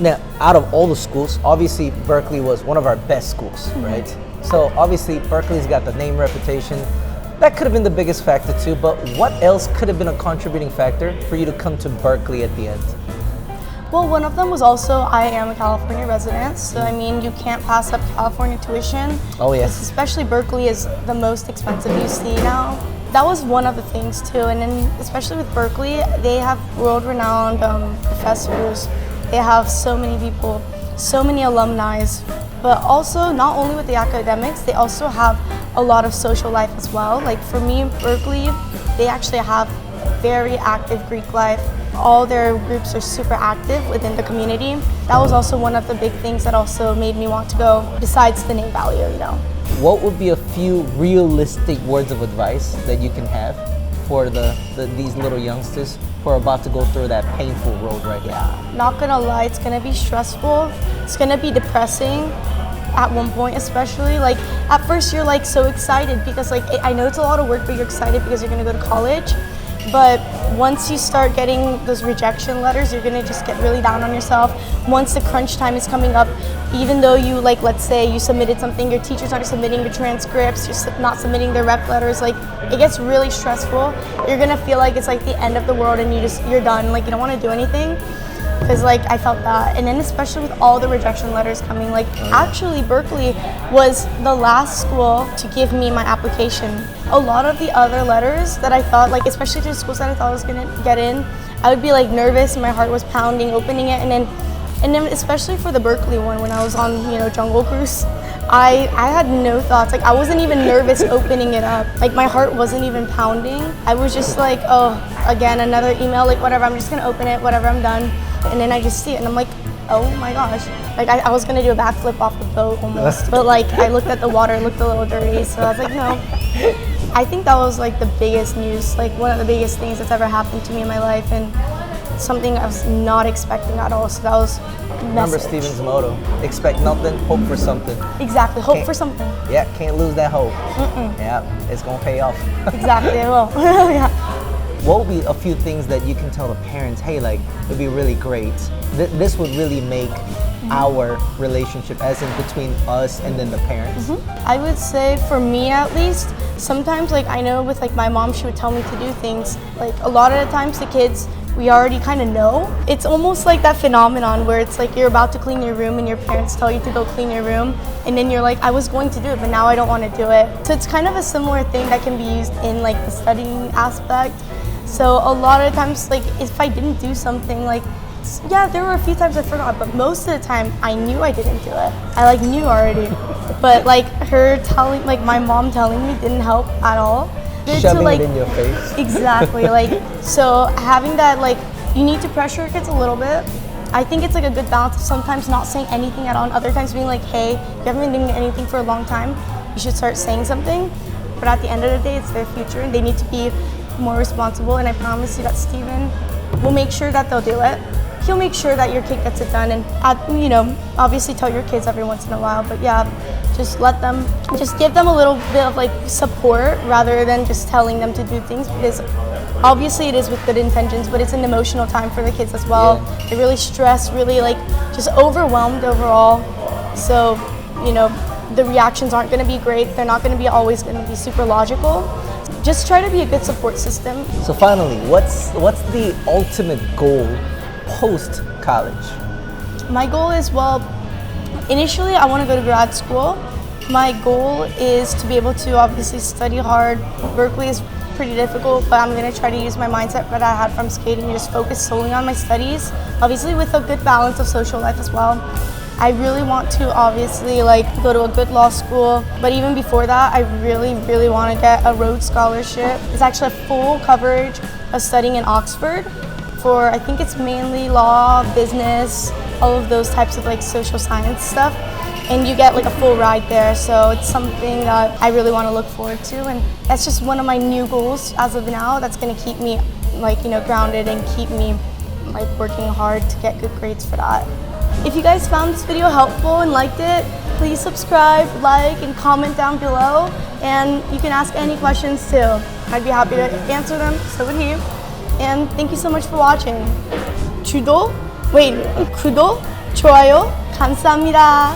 Now, out of all the schools, obviously Berkeley was one of our best schools, right? So obviously Berkeley's got the name reputation. That could have been the biggest factor too, but what else could have been a contributing factor for you to come to Berkeley at the end? Well, one of them was also I am a California resident, so I mean you can't pass up California tuition. Oh yes. Especially Berkeley is the most expensive you see now. That was one of the things too, and then especially with Berkeley, they have world-renowned professors. They have so many people, so many alumni, but also not only with the academics, they also have a lot of social life as well. Like for me, Berkeley, they actually have very active Greek life. All their groups are super active within the community. That was also one of the big things that also made me want to go, besides the name value, you know. What would be a few realistic words of advice that you can have for these little youngsters who are about to go through that painful road right now? Not gonna lie, it's gonna be stressful. It's gonna be depressing at one point, especially. Like at first you're like so excited because like I know it's a lot of work, but you're excited because you're gonna go to college. But once you start getting those rejection letters, you're gonna just get really down on yourself. Once the crunch time is coming up, even though you like, let's say you submitted something, your teachers aren't submitting your transcripts, you're not submitting their rep letters, like it gets really stressful. You're gonna feel like it's like the end of the world and you're done, like you don't wanna do anything. Because like I felt that, and then especially with all the rejection letters coming, like actually Berkeley was the last school to give me my application. A lot of the other letters that I thought, like especially to the schools that I thought I was gonna get in, I would be like nervous and my heart was pounding opening it, and then especially for the Berkeley one when I was on Jungle Cruise, I had no thoughts. Like I wasn't even nervous opening it up. Like my heart wasn't even pounding. I was just like, oh, again another email, like whatever, I'm just gonna open it, whatever, I'm done. And then I just see it and I'm like, oh my gosh. Like I was gonna do a backflip off the boat almost. But like I looked at the water, it looked a little dirty, so I was like, no. I think that was like the biggest news, like one of the biggest things that's ever happened to me in my life, and something I was not expecting at all. So that was Remember Stephen's motto, expect nothing, hope for something. Exactly, hope for something. Yeah, can't lose that hope. Yeah, it's gonna pay off. Exactly, it will. Yeah. What would be a few things that you can tell the parents, hey, like, it'd be really great. This would really make our relationship, as in between us and then the parents. I would say for me at least, sometimes like I know with like my mom, she would tell me to do things. Like a lot of the times the kids, we already kind of know. It's almost like that phenomenon where it's like you're about to clean your room and your parents tell you to go clean your room, and then you're like, I was going to do it, but now I don't want to do it. So it's kind of a similar thing that can be used in like the studying aspect. So a lot of times, like if I didn't do something, like yeah, there were a few times I forgot, but most of the time I knew I didn't do it. I like knew already, but like my mom telling me didn't help at all. Shoving it in your face. Exactly, like so having that, like you need to pressure your kids a little bit. I think it's like a good balance of sometimes not saying anything at all, and other times being like, hey, you haven't been doing anything for a long time, you should start saying something. But at the end of the day, it's their future and they need to be more responsible, and I promise you that Stephen will make sure that they'll do it. He'll make sure that your kid gets it done, and obviously tell your kids every once in a while, but yeah, just give them a little bit of like support rather than just telling them to do things, because obviously it is with good intentions, but it's an emotional time for the kids as well. Yeah. They're really stressed, really like just overwhelmed overall, so the reactions aren't going to be great. They're not going to be always going to be super logical. Just try to be a good support system. So finally, what's the ultimate goal post-college? My goal is, well, initially I want to go to grad school. My goal is to be able to obviously study hard. Berkeley is pretty difficult, but I'm going to try to use my mindset that I had from skating and just focus solely on my studies, obviously with a good balance of social life as well. I really want to obviously like go to a good law school, but even before that, I really want to get a Rhodes Scholarship. It's actually a full coverage of studying in Oxford for, I think it's mainly law, business, all of those types of like social science stuff, and you get like a full ride there. So it's something that I really want to look forward to, and that's just one of my new goals as of now. That's going to keep me like grounded and keep me like working hard to get good grades for that. If you guys found this video helpful and liked it, please subscribe, like, and comment down below. And you can ask any questions too. I'd be happy to answer them, so would he. And thank you so much for watching. 구독? Wait, 구독? 좋아요 감사합니다.